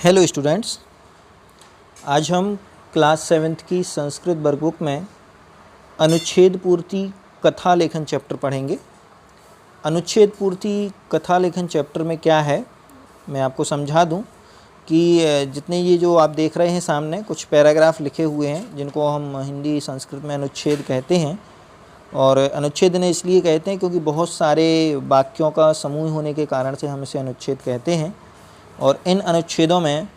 Hello students, आज हम class 7th की संस्कृत वर्कबुक में अनुच्छेद पूर्ति कथा लेखन चैप्टर पढ़ेंगे। अनुच्छेद पूर्ति कथा लेखन चैप्टर में क्या है, मैं आपको समझा दूं कि जितने ये जो आप देख रहे हैं सामने कुछ पैराग्राफ लिखे हुए हैं जिनको हम हिंदी संस्कृत में अनुच्छेद कहते हैं। और अनुच्छेद ने इसलिए कहते हैं क्योंकि बहुत सारे वाक्यों का समूह होने के कारण से हम इसे अनुच्छेद कहते हैं। और इन अनुच्छेदों में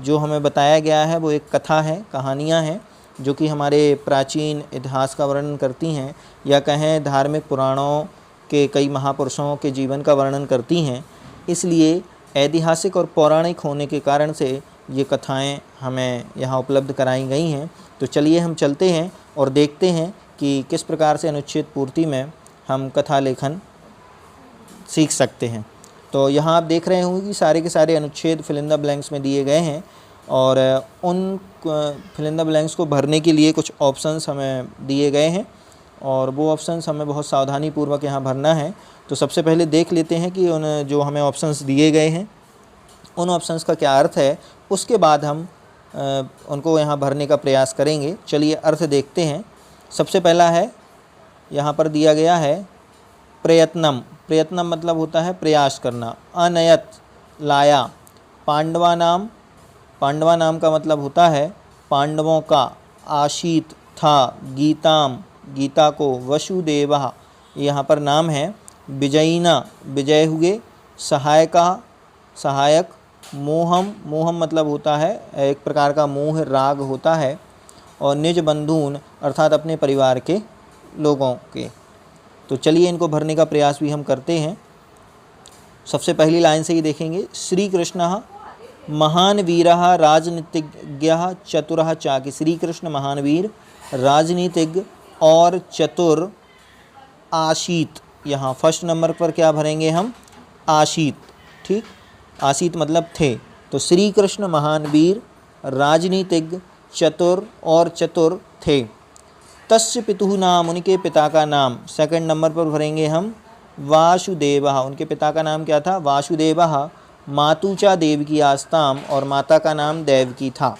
जो हमें बताया गया है वो एक कथा है, कहानियाँ हैं जो कि हमारे प्राचीन इतिहास का वर्णन करती हैं, या कहें धार्मिक पुराणों के कई महापुरुषों के जीवन का वर्णन करती हैं। इसलिए ऐतिहासिक और पौराणिक होने के कारण से ये कथाएं हमें यहाँ उपलब्ध कराई गई हैं। तो चलिए हम चलते हैं और देखते हैं कि किस प्रकार से अनुच्छेद पूर्ति में हम कथा लेखन सीख सकते हैं। तो यहाँ आप देख रहे होंगे कि सारे के सारे अनुच्छेद फिल इन द ब्लैंक्स में दिए गए हैं, और उन फिल इन द ब्लैंक्स को भरने के लिए कुछ ऑप्शंस हमें दिए गए हैं, और वो ऑप्शंस हमें बहुत सावधानी पूर्वक यहाँ भरना है। तो सबसे पहले देख लेते हैं कि उन जो हमें ऑप्शंस दिए गए हैं उन ऑप्शंस का क्या अर्थ है, उसके बाद हम उनको यहाँ भरने का प्रयास करेंगे। चलिए अर्थ देखते हैं। सबसे पहला है, यहाँ पर दिया गया है प्रयत्नम। प्रयत्नम मतलब होता है प्रयास करना। अनयत लाया। पांडवा नाम, पांडवा नाम का मतलब होता है पांडवों का। आशीत था। गीताम, गीता को। वसुदेवा, यहाँ पर नाम है। विजयिना, विजय हुए। सहायका, सहायक। मोहम, मोहम मतलब होता है एक प्रकार का मोह, राग होता है। और निज बंधून अर्थात अपने परिवार के लोगों के। तो चलिए इनको भरने का प्रयास भी हम करते हैं। सबसे पहली लाइन से ही देखेंगे। श्री कृष्ण महान वीरः राजनीतिज्ञः चतुरः चाकि। श्री कृष्ण महान वीर, राजनीतिज्ञ और चतुर। आशीत, यहाँ फर्स्ट नंबर पर क्या भरेंगे हम? आशीत। ठीक, आशीत मतलब थे। तो श्री कृष्ण महान वीर, राजनीतिज्ञ, चतुर और चतुर थे। तस्य पितुः नाम, उनके पिता का नाम। सेकंड नंबर पर भरेंगे हम वासुदेवः। उनके पिता का नाम क्या था? वासुदेवः। मातुचा देवकी आस्ताम, और माता का नाम देवकी था।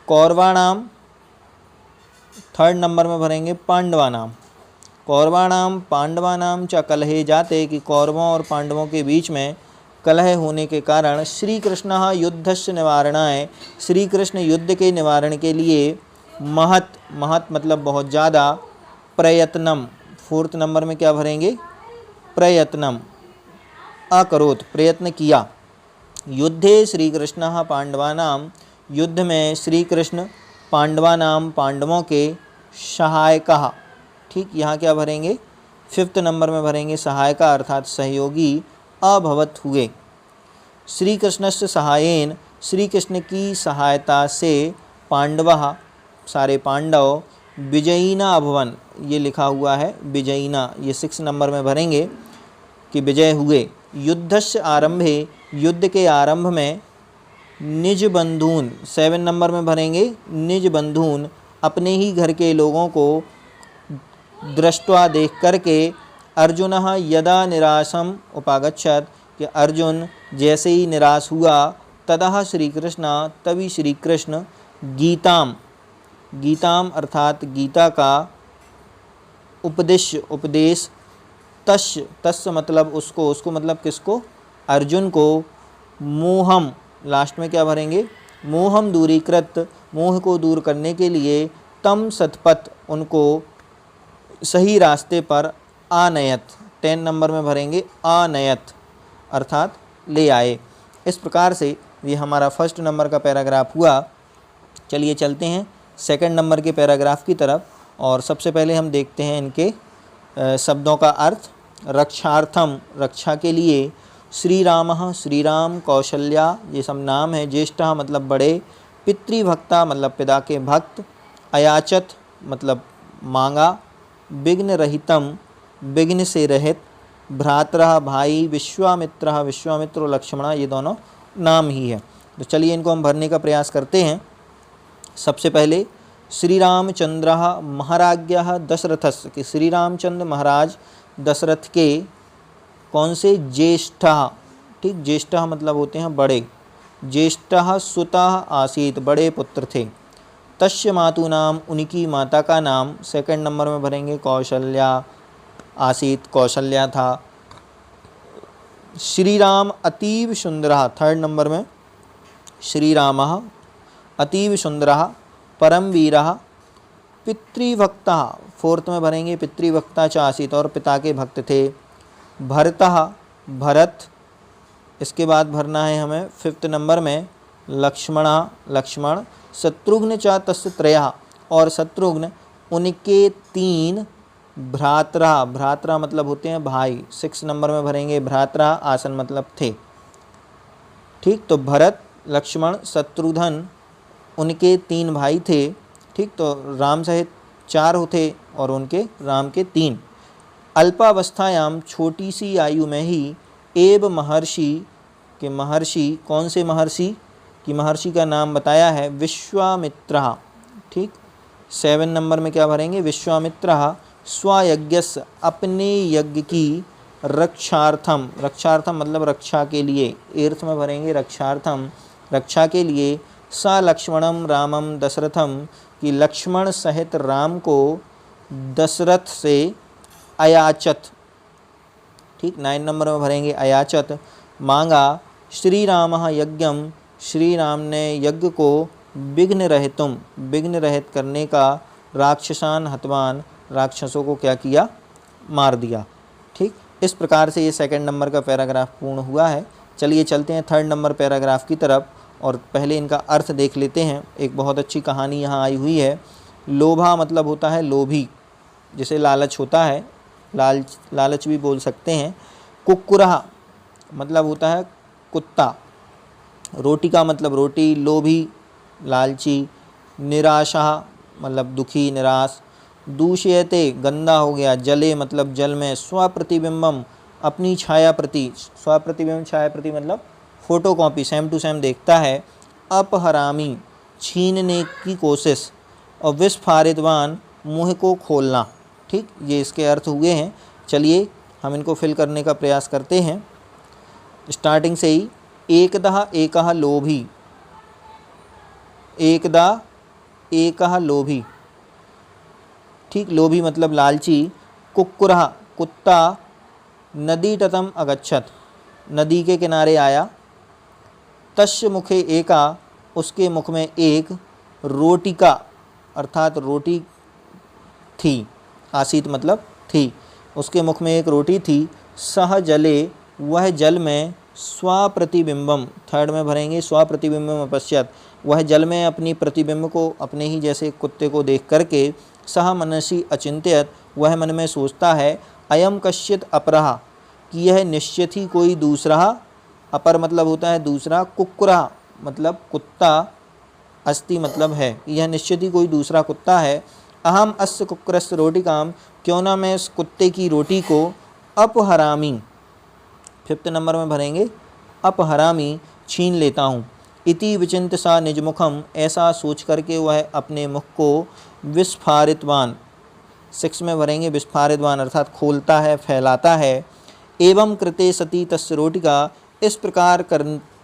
कौरवाणाम, थर्ड नंबर में भरेंगे पांडवा नाम। कौरवाणाम पांडवानाम च कलहे जाते, कि कौरवों और पांडवों के बीच में कलह होने के कारण श्री कृष्ण युद्धस्य निवारणाय, श्री कृष्ण युद्ध के निवारण के लिए महत, महत मतलब बहुत ज़्यादा। प्रयत्नम, फोर्थ नंबर में क्या भरेंगे? प्रयत्नम। अकरोत, प्रयत्न किया। युद्धे श्री कृष्ण पांडवानाम, युद्ध में श्री कृष्ण पांडवानाम पांडवों के। सहायकः, ठीक, यहाँ क्या भरेंगे? फिफ्थ नंबर में भरेंगे सहायका अर्थात सहयोगी। अभवत हुए। श्री कृष्णस्य सहायेन, श्री कृष्ण की सहायता से। पांडवः, सारे पांडव। विजयिना अभवन, ये लिखा हुआ है विजयिना, ये 6 नंबर में भरेंगे कि विजय हुए। युद्धस्य आरंभे, युद्ध के आरंभ में। निज बंधून, 7 नंबर में भरेंगे निज बंधून, अपने ही घर के लोगों को। दृष्ट्वा, देख करके। अर्जुनः यदा निराशम उपागच्छत, कि अर्जुन जैसे ही निराश हुआ। ततः श्री कृष्ण, तभी श्री कृष्ण। गीताम, गीताम अर्थात गीता का। उपदेश, उपदेश। तस्य, तस्य मतलब उसको, उसको मतलब किसको? अर्जुन को। मोहम, लास्ट में क्या भरेंगे? मोहम दूरीकृत, मोह को दूर करने के लिए। तम सतपथ, उनको सही रास्ते पर। आनयत, 10 नंबर में भरेंगे आनयत अर्थात ले आए। इस प्रकार से ये हमारा फर्स्ट नंबर का पैराग्राफ हुआ। चलिए चलते हैं सेकंड नंबर के पैराग्राफ की तरफ, और सबसे पहले हम देखते हैं इनके शब्दों का अर्थ। रक्षार्थम, रक्षा के लिए। श्री रामः, श्री राम। कौशल्या, ये सब नाम है। ज्येष्ठः मतलब बड़े। पितृभक्ता मतलब पिता के भक्त। अयाचत मतलब मांगा। विघ्न रहितम, विघ्न से रहित। भ्रातरः भाई। विश्वामित्रः, विश्वामित्र और लक्ष्मणा, ये दोनों नाम ही है। तो चलिए इनको हम भरने का प्रयास करते हैं। सबसे पहले श्री रामचंद्र महाराज्ञः दशरथस्य, कि श्री रामचंद्र महाराज दशरथ के कौन से? ज्येष्ठ, ठीक, ज्येष्ठ मतलब होते हैं बड़े। ज्येष्ठः सुतः आसीत, बड़े पुत्र थे। तस्य मातु नाम, उनकी माता का नाम। सेकंड नंबर में भरेंगे कौशल्या आसीत, कौशल्या था। श्रीराम अतीव सुंदरः, थर्ड नंबर में श्रीरामः अतीव सुंदरः परम वीरः पितृभक्तः, फोर्थ में भरेंगे पितृभक्ता च आसीत, और पिता के भक्त थे। भरतः भरत, इसके बाद भरना है हमें फिफ्थ नंबर में लक्ष्मणः लक्ष्मण। शत्रुघ्न च तस्य त्रयः, और शत्रुघ्न उनके 3 भ्रातरा, भ्रातरा मतलब होते हैं भाई। 6 नंबर में भरेंगे भ्रातरा, आसन मतलब थे। ठीक, तो भरत लक्ष्मण शत्रुघ्न उनके 3 भाई थे। ठीक, तो राम सहित 4 होते और उनके राम के 3। अल्पावस्थायाम, छोटी सी आयु में ही, एव महर्षि के महर्षि, कौन से महर्षि कि महर्षि का नाम बताया है विश्वामित्र। ठीक, 7 नंबर में क्या भरेंगे विश्वामित्र। स्वयज्ञस्य, अपने यज्ञ की, रक्षार्थम, रक्षार्थम मतलब रक्षा के लिए, 8th में भरेंगे रक्षार्थम, रक्षा के लिए। स लक्ष्मणम रामम दशरथम, कि लक्ष्मण सहित राम को दशरथ से अयाचत। ठीक, 9 नंबर में भरेंगे अयाचत, मांगा। श्री राम यज्ञम, श्री राम ने यज्ञ को विघ्न रहितुम, विघ्न रहित करने का, राक्षसान हतवान, राक्षसों को क्या किया, मार दिया। ठीक, इस प्रकार से ये सेकंड नंबर का पैराग्राफ पूर्ण हुआ है। चलिए चलते हैं थर्ड नंबर पैराग्राफ की तरफ, और पहले इनका अर्थ देख लेते हैं। एक बहुत अच्छी कहानी यहाँ आई हुई है। लोभा मतलब होता है लोभी, जिसे लालच होता है, लालच भी बोल सकते हैं। कुक्कुरहा मतलब होता है कुत्ता। रोटी का मतलब रोटी, लोभी लालची। निराशा मतलब दुखी निराश। दूषयते गंदा हो गया। जले मतलब जल में। स्वप्रतिबिंबम अपनी छाया प्रति, स्वप्रतिबिंब छाया प्रति मतलब photo copy, same to same देखता है। अपहरामी छीनने की कोशिश, और विस्फारितवान मुँह को खोलना। ठीक, ये इसके अर्थ हुए हैं। चलिए हम इनको फिल करने का प्रयास करते हैं स्टार्टिंग से ही। एकदा एकः लोभी, एकदा एकः लोभी। ठीक, लोभी मतलब लालची। कुक्कुरः कुत्ता। नदी तटम अगच्छत, नदी के किनारे आया। तस्य मुखे एका, उसके मुख में एक। रोटिका अर्थात रोटी थी, आसीत मतलब थी, उसके मुख में एक रोटी थी। सह जले वह जल में। स्वप्रतिबिंबम, थर्ड में भरेंगे स्वप्रतिबिंबम अपश्यत, वह जल में अपनी प्रतिबिंब को, अपने ही जैसे कुत्ते को देख करके। सह मनसी अचिंत्यत, वह मन में सोचता है। अयम कश्चित अपरः, कि यह निश्चित ही कोई दूसरा। अपर मतलब होता है दूसरा। कुक्कुरः मतलब कुत्ता। अस्ति मतलब है, यह निश्चित ही कोई दूसरा कुत्ता है। अहम अस्य कुक्कुरस्य रोटिकाम, क्यों ना मैं इस कुत्ते की रोटी को। अपहरामी, 5th नंबर में भरेंगे अपहरामी, छीन लेता हूँ। इति विचिंत सा निजमुखम, ऐसा सोच करके वह अपने मुख को। विस्फारितवान, 6 में भरेंगे विस्फारितवान अर्थात खोलता है, फैलाता है। एवं कृते सती तस्य रोटिका, इस प्रकार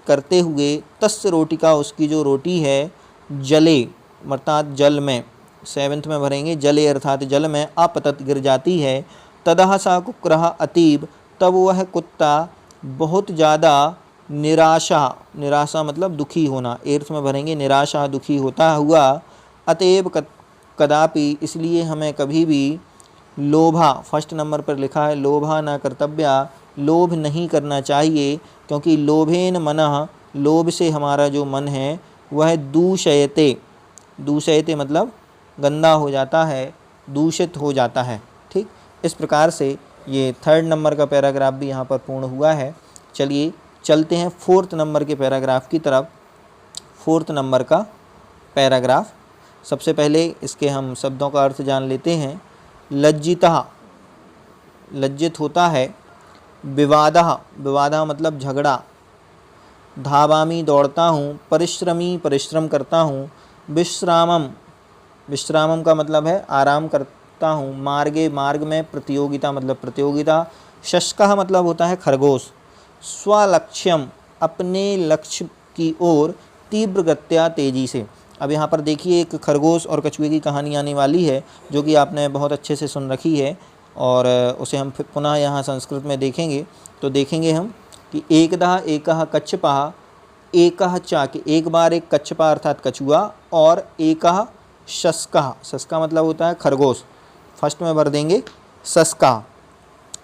करते हुए। तस्य रोटिका, उसकी जो रोटी है। जले अर्थात जल में, 7th में भरेंगे जले अर्थात जल में। अपतत गिर जाती है। तदह सा कुक्कुरः अतीब, तब वह कुत्ता बहुत ज़्यादा। निराशा, निराशा मतलब दुखी होना, 8th में भरेंगे निराशा, दुखी होता हुआ। अतएव कदापि, इसलिए हमें कभी भी। लोभा, 1st नंबर पर लिखा है लोभा न कर्तव्या, लोभ नहीं करना चाहिए। क्योंकि लोभेन मनः, लोभ से हमारा जो मन है वह दूषयते, दूषयते मतलब गंदा हो जाता है, दूषित हो जाता है। ठीक, इस प्रकार से ये 3rd नंबर का पैराग्राफ भी यहाँ पर पूर्ण हुआ है। चलिए चलते हैं 4th नंबर के पैराग्राफ की तरफ। 4th नंबर का पैराग्राफ, सबसे पहले इसके हम शब्दों का अर्थ जान लेते हैं। लज्जितः, लज्जित होता है। विवादः, विवादः मतलब झगड़ा। धावामी, दौड़ता हूँ। परिश्रमी, परिश्रम करता हूँ। विश्रामम, विश्रामम का मतलब है आराम करता हूँ। मार्गे, मार्ग में। प्रतियोगिता मतलब प्रतियोगिता। शशकः मतलब होता है खरगोश। स्वलक्ष्यम, अपने लक्ष्य की ओर तीव्र गत्या तेजी से। अब यहाँ पर देखिए एक खरगोश और कछुए की कहानी आने वाली है जो कि आपने बहुत अच्छे से सुन रखी है, और उसे हम फिर पुनः यहाँ संस्कृत में देखेंगे। तो देखेंगे हम कि एकदा एकः कच्छपः एकः चाके, एक बार एक कच्छपा अर्थात कछुआ और एकः शस्कः, शस्का मतलब होता है खरगोश, फर्स्ट में भर देंगे शस्का,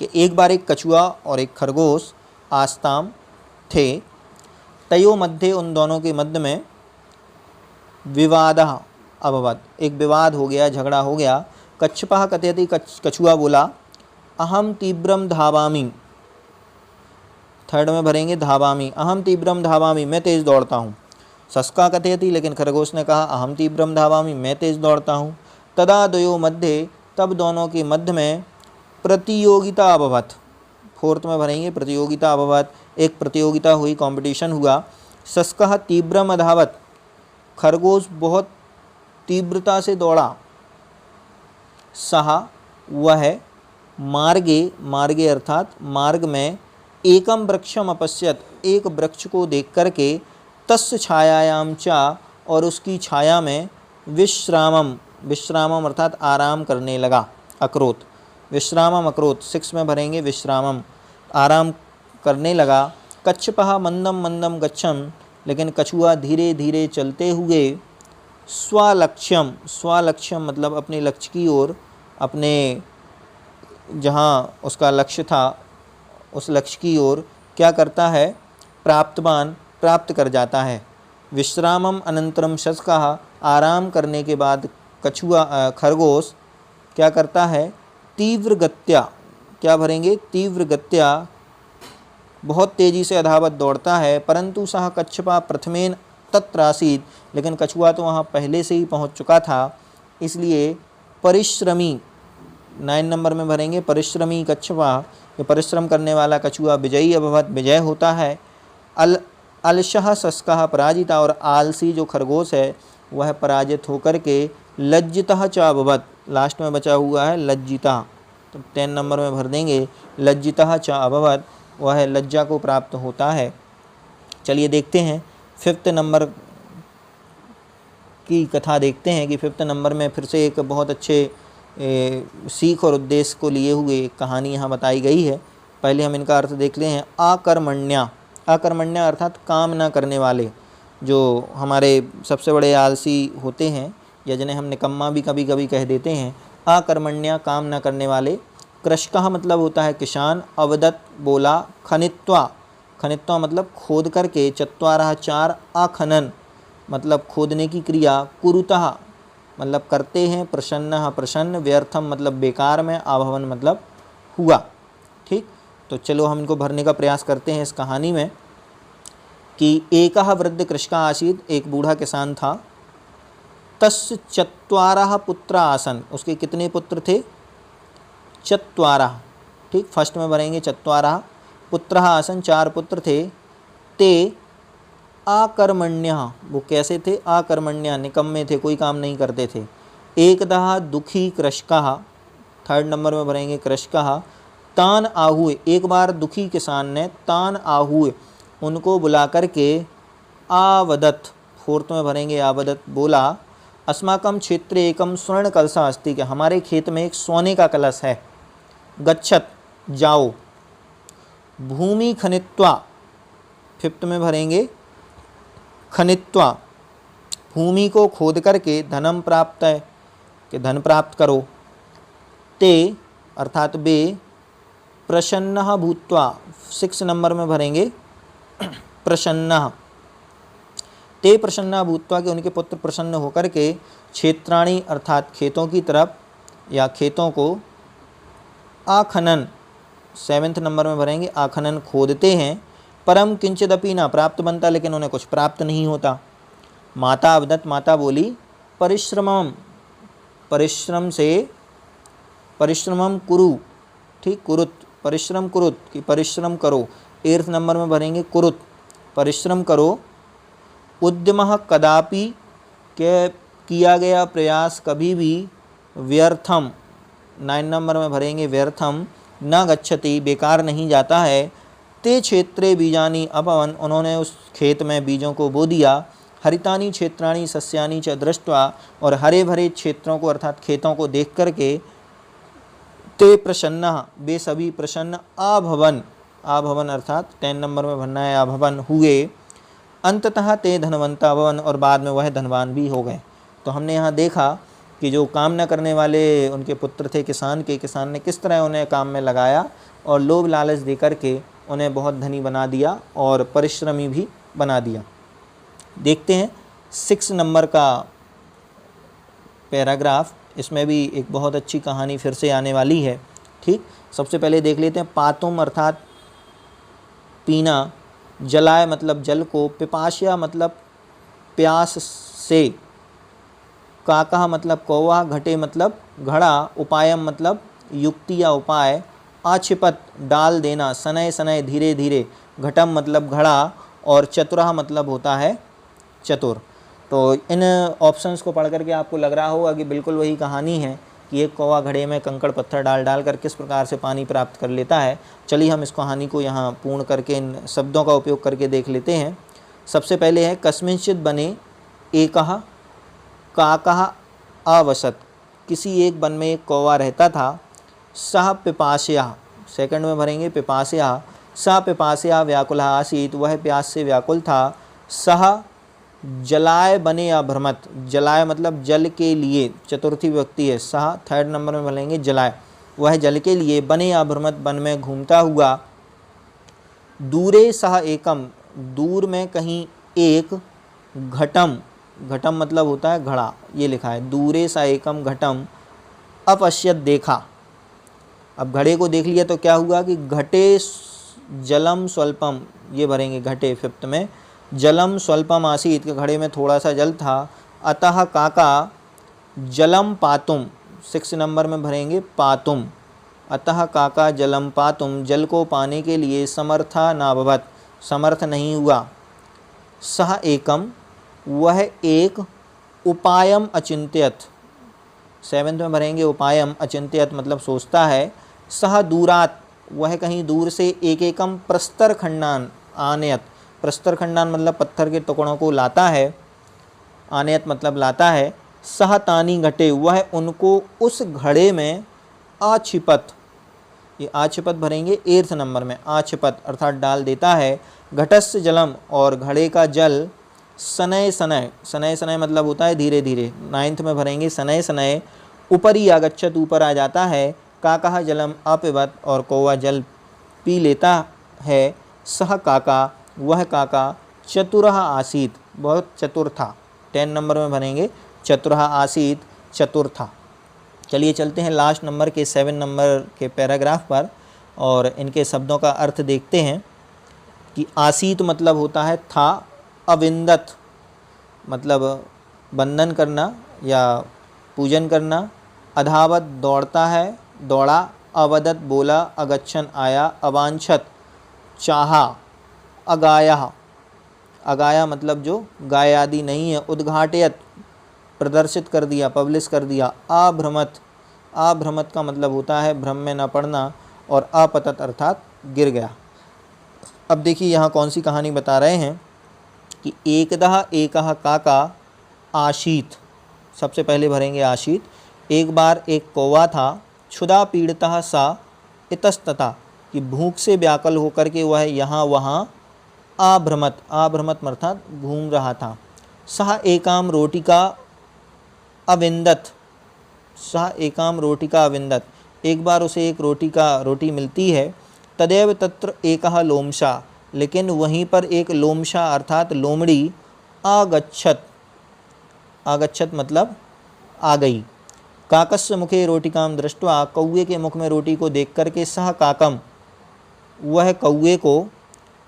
कि एक बार एक कछुआ और एक खरगोश आस्ताम थे। तयो मध्य, उन दोनों के मध्य में विवादः अभवत्, एक विवाद हो गया, झगड़ा हो गया। कच्छपः कथयति, कछुआ बोला अहम तीव्रम धावामि, थर्ड में भरेंगे धावामि, अहम तीव्रम धावामि, मैं तेज़ दौड़ता हूँ। शस्का कथयति, लेकिन खरगोश ने कहा अहम तीव्रम धावामि, मैं तेज़ दौड़ता हूँ। तदा द्वयो मध्ये, तब दोनों के मध्य में प्रतियोगिता अभवत्, फोर्थ में भरेंगे प्रतियोगिता अभवत्, एक प्रतियोगिता हुई, कंपटीशन हुआ। शस्कः तीव्रम अधावत्, खरगोश बहुत तीव्रता से दौड़ा। सहा, वह मार्गे, मार्गे अर्थात मार्ग में, एकम वृक्षम अपश्यत, एक वृक्ष को देख करके, तस्य छायायाम चा, और उसकी छाया में, विश्रामम, विश्रामम अर्थात आराम करने लगा, अकरोत, विश्रामम अकरोत, 6 में भरेंगे विश्रामम, आराम करने लगा। कच्छपः मंदम मंदम गच्छम, लेकिन कछुआ धीरे धीरे चलते हुए, स्वलक्ष्यम, स्वलक्ष्यम मतलब अपने लक्ष्य की ओर, अपने जहाँ उसका लक्ष्य था उस लक्ष्य की ओर क्या करता है, प्राप्तवान, प्राप्त कर जाता है। विश्रामम अनंतरम शस्कः, आराम करने के बाद कछुआ खरगोश क्या करता है, तीव्र गत्या, क्या भरेंगे तीव्र गत्या, बहुत तेज़ी से अधावत दौड़ता है। परंतु सह कच्छपा प्रथमेन तत्रासीत, लेकिन कछुआ तो वहाँ पहले से ही पहुँच चुका था, इसलिए परिश्रमी, 9 नंबर में भरेंगे परिश्रमी कच्छपा, ये परिश्रम करने वाला कछुआ विजयी अभवत, विजय होता है। अलशः शस्कः पराजिता, और आलसी जो खरगोश है वह पराजित होकर के लज्जितः च अभवत, लास्ट में बचा हुआ है लज्जिता, तो 10 नंबर में भर देंगे लज्जितः च अभवत, वह लज्जा को प्राप्त होता है। चलिए देखते हैं 5th नंबर की कथा, देखते हैं कि 5th नंबर में फिर से एक बहुत अच्छे सीख और उद्देश्य को लिए हुए एक कहानी यहाँ बताई गई है। पहले हम इनका अर्थ देख लें हैं। आकर्मण्या, आकर्मण्या अर्थात काम न करने वाले, जो हमारे सबसे बड़े आलसी होते हैं या जिन्हें हम निकम्मा भी कभी कभी कह देते हैं। आकर्मण्या, काम न करने वाले। कृषकः मतलब होता है किसान। अवदत बोला। खनित्वा, खनित्वा मतलब खोद करके। चत्वारः चार। आखनन मतलब खोदने की क्रिया। कुरुतः मतलब करते हैं। प्रसन्नः प्रसन्न। व्यर्थम मतलब बेकार में। अभवन मतलब हुआ। ठीक, तो चलो हम इनको भरने का प्रयास करते हैं इस कहानी में कि एकः वृद्ध कृषका आसीत्, एक बूढ़ा किसान था। तस्य चत्वारः पुत्र आसन, उसके कितने पुत्र थे? चत्वारः। ठीक, फर्स्ट में भरेंगे चत्वारः। पुत्रः आसन, चार पुत्र थे। ते आकर्मण्यः, वो कैसे थे? आकर्मण्यः, निकम्मे थे, कोई काम नहीं करते थे। एकदा दुखी कृषकः, थर्ड नंबर में भरेंगे कृषकः। तान आहुए, एक बार दुखी किसान ने तान आहुए, उनको बुला करके आवदत, फोर्थ में भरेंगे आवदत, बोला अस्माकं क्षेत्रे एकम स्वर्ण कलशः अस्ति, कि हमारे खेत में एक सोने का कलश है। गच्छत जाओ। भूमि खनित्वा, फिफ्थ में भरेंगे खनित्वा, भूमि को खोद करके धनम प्राप्त है, कि धन प्राप्त करो। ते अर्थात बे प्रसन्नः भूत्वा, 6 नंबर में भरेंगे प्रसन्नः। ते प्रसन्नः भूत्वा, कि उनके पुत्र प्रसन्न होकर के क्षेत्राणि अर्थात खेतों की तरफ या खेतों को आखनन, 7 नंबर में भरेंगे आखनन, खोदते हैं। परम किंचिदपि न प्राप्त बनता, लेकिन उन्हें कुछ प्राप्त नहीं होता। माता अवदत, माता बोली परिश्रमम, परिश्रम से, परिश्रमम कुरु, ठीक, कुरुत, परिश्रम कुरुत, कि परिश्रम करो। 8 नंबर में भरेंगे कुरुत, परिश्रम करो। उद्यमः कदापि, के किया गया प्रयास कभी भी। व्यर्थम, 9 नंबर में भरेंगे व्यर्थम, न गच्छति, बेकार नहीं जाता है। ते क्षेत्रे बीजानी अपवन, उन्होंने उस खेत में बीजों को बो दिया। हरितानी क्षेत्राणी सस्यानी च दृष्ट्वा, और हरे भरे क्षेत्रों को अर्थात खेतों को देख करके ते प्रसन्न, वे सभी प्रसन्न अभवन, अभवन अर्थात 10 नंबर में भरना है अभवन हुए। अंततः ते धनवंता अभवन, और बाद में वह धनवान भी हो गए। तो हमने यहाँ देखा कि जो काम न करने वाले उनके पुत्र थे किसान के, किसान ने किस तरह उन्हें काम में लगाया और लोभ लालच दे करके उन्हें बहुत धनी बना दिया और परिश्रमी भी बना दिया। देखते हैं 6 नंबर का पैराग्राफ, इसमें भी एक बहुत अच्छी कहानी फिर से आने वाली है। ठीक, सबसे पहले देख लेते हैं पातुम अर्थात पीना, जलाय मतलब जल को, पिपाशया मतलब प्यास से, काका मतलब कौवा, घटे मतलब घड़ा, उपायम मतलब युक्ति या उपाय, आक्षिपत डाल देना, सनय सनय धीरे धीरे, घटम मतलब घड़ा, और चतुरः मतलब होता है चतुर। तो इन ऑप्शंस को पढ़ करके आपको लग रहा होगा कि बिल्कुल वही कहानी है कि एक कौवा घड़े में कंकड़ पत्थर डाल डाल कर किस प्रकार से पानी प्राप्त कर लेता है। चलिए हम इस कहानी को यहाँ पूर्ण करके इन शब्दों का उपयोग करके देख लेते हैं। सबसे पहले है कस्मिंश्चित बने एकः काकः अवसत, किसी एक वन में एक कौवा रहता था। सह पिपासया, सेकंड में भरेंगे पिपासया, सह पिपासया व्याकुलः आसीत्, वह प्यास से व्याकुल था। सह जलाय बने अभ्रमत, जलाय मतलब जल के लिए, चतुर्थी व्यक्ति है सह, थर्ड नंबर में भरेंगे जलाय, वह जल के लिए, बने अभ्रमत वन में घूमता हुआ। दूरे सह एकम, दूर में कहीं एक, घटम, घटम मतलब होता है घड़ा, ये लिखा है दूरे सह एकम घटम, अपश्यत देखा। अब घड़े को देख लिया तो क्या हुआ कि घटे जलम स्वल्पम, ये भरेंगे घटे फिफ्थ में, जलम स्वल्पम आसीत, के घड़े में थोड़ा सा जल था। अतः काका जलम पातुम, 6 नंबर में भरेंगे पातुम, अतः काका जलम पातुम, जल को पाने के लिए समर्था नाभवत, समर्थ नहीं हुआ। सह एकम, वह एक, उपायम अचिंत्यत, 7th में भरेंगे उपायम, अचिंत्यत मतलब सोचता है। सह दूरात, वह कहीं दूर से, एक एकम प्रस्तर खंडान आनयत, प्रस्तर खंडान मतलब पत्थर के टुकड़ों को लाता है, आनयत मतलब लाता है। सह तानी घटे, वह उनको उस घड़े में आक्षिपत, ये आक्षिपत भरेंगे 8th नंबर में, आक्षिपत अर्थात डाल देता है। घटस्य जलम, और घड़े का जल, सनय सनय, सनय सनय मतलब होता है धीरे धीरे, 9th में भरेंगे सनय सनय, ऊपरी आगच्छत ऊपर आ जाता है। काका जलम अपिबत, और कौवा जल पी लेता है। सह काका, वह काका, चतुरः आसीत, बहुत चतुर था, 10 नंबर में भरेंगे चतुरः आसीत, चतुर था। चलिए चलते हैं लास्ट नंबर के 7 नंबर के पैराग्राफ पर और इनके शब्दों का अर्थ देखते हैं कि आसीत मतलब होता है था, अविंदत मतलब बंधन करना या पूजन करना, अधावत दौड़ता है, दौड़ा, अवदत बोला, अगच्छन आया, अवांछत चाहा, अगाया, अगाया मतलब जो गाय आदि नहीं है, उद्घाटयत प्रदर्शित कर दिया, पब्लिश कर दिया, अभ्रमत, अभ्रमत का मतलब होता है भ्रम में न पड़ना, और अपतत अर्थात गिर गया। अब देखिए यहाँ कौन सी कहानी बता रहे हैं कि एकदा एकः काका आशीत, सबसे पहले भरेंगे आशीत, एक बार एक कौवा था। क्षुधा पीड़ितः सा इतस्तता, कि भूख से व्याकुल होकर के वह यहाँ वहाँ, आभ्रमत, आभ्रमत अर्थात घूम रहा था। सह एकाम रोटिका अविंदत, सह एकाम रोटिका अविंदत, एक बार उसे एक रोटी मिलती है। तदेव तत्र एकः लोमशा, लेकिन वहीं पर एक लोमशा अर्थात लोमड़ी, आगच्छत, आगच्छत मतलब आ गई। काकस्य मुखे रोटिकाम दृष्ट्वा, कौवे के मुख में रोटी को देख करके, सह काकम, वह कौवे को,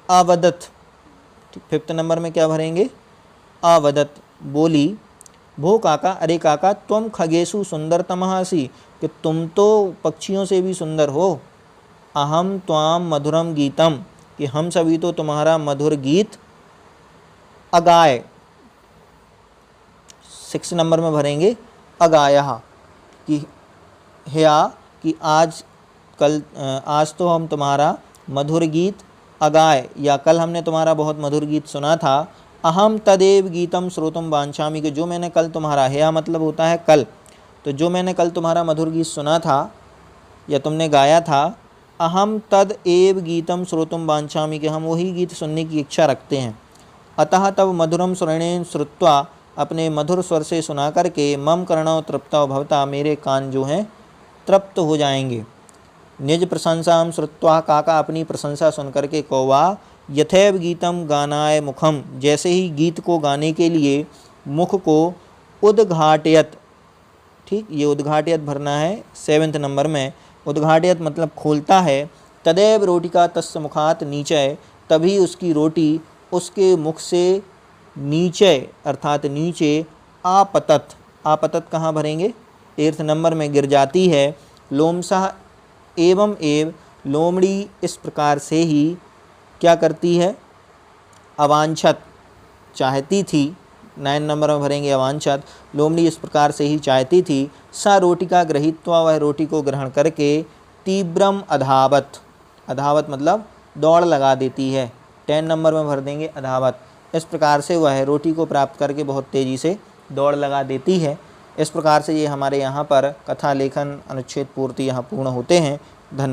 अवदत, 5th नंबर में क्या भरेंगे अवदत, बोली, भो काका, अरे काका, त्वम खगेशु सुंदरतमः असि, कि तुम तो पक्षियों से भी सुंदर हो। अहम त्वाम मधुरम गीतम, कि हम सभी तो तुम्हारा मधुर गीत अगाए, 6 नंबर में भरेंगे अगाया, कि हेया, कि आज तो हम तुम्हारा मधुर गीत अगाय, या कल हमने तुम्हारा बहुत मधुर गीत सुना था, अहम तदेव गीतम श्रोतुम वांछामि, कि जो मैंने कल तुम्हारा, हेया मतलब होता है कल, तो जो मैंने कल तुम्हारा मधुर गीत सुना था या तुमने गाया था, अहम तद एव गीतम श्रोतुम वांछामि, कि हम वही गीत सुनने की इच्छा रखते हैं। अतः तब मधुरम स्वर्णेन श्रुत्वा, अपने मधुर स्वर से सुना करके, मम कर्णौ तृप्तो भवता, मेरे कान जो हैं तृप्त हो जाएंगे। निज प्रशंसा श्रुत्वा, काका अपनी प्रशंसा सुन करके, कौवा यथैव गीतम गानाय मुखम, जैसे ही गीत को गाने के लिए मुख को उद्घाटयत, ठीक, ये उद्घाटयत भरना है 7वें नंबर में। उद्घाटयत मतलब खोलता है। तदैव रोटिका तस्य मुखात नीचय, तभी उसकी रोटी उसके मुख से नीचे अर्थात नीचे आपतत, आपतत कहाँ भरेंगे, 8वें नंबर में गिर जाती है। लोमसः एवं एव, लोमड़ी इस प्रकार से ही क्या करती है, अवांछत चाहती थी, 9 नंबर में भरेंगे अवांछत, लोमड़ी इस प्रकार से ही चाहती थी। सा रोटिका गृहीत्वा, वह रोटी को ग्रहण करके, तीव्रम अधावत, अधावत मतलब दौड़ लगा देती है, 10 नंबर में भर देंगे अधावत। इस प्रकार से वह रोटी को प्राप्त करके बहुत तेज़ी से दौड़ लगा देती है। इस प्रकार से ये हमारे यहाँ पर कथा लेखन अनुच्छेद पूर्ति यहाँ पूर्ण होते हैं। धन्यवाद।